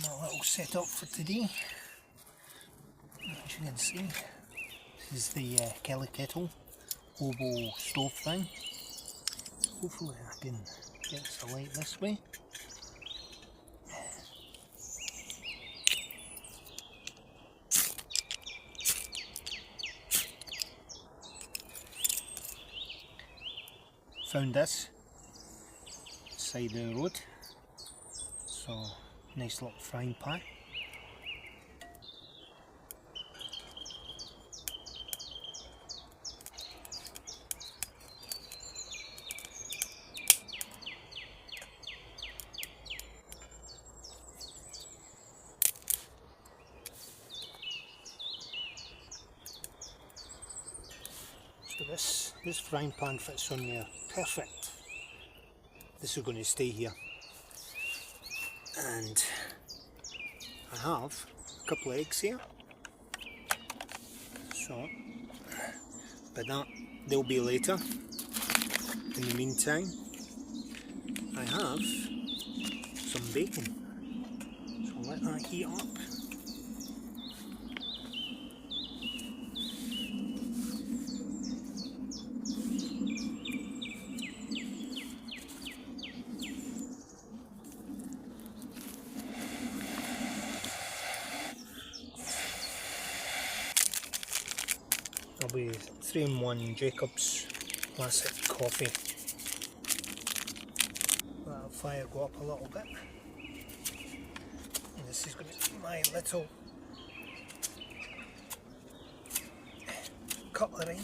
my little setup for today. As you can see, this is the Kelly Kettle oval stove thing. Hopefully I can get the light this way. Found this side of the road, so nice little frying pan. So this frying pan fits on there perfect. This is going to stay here, and I have a couple of eggs here, so but they'll be later. In the meantime, I have some bacon, so I'll let that heat up. That'll be 3-in-1 Jacob's classic coffee. Let the fire go up a little bit. And this is going to be my little cutlery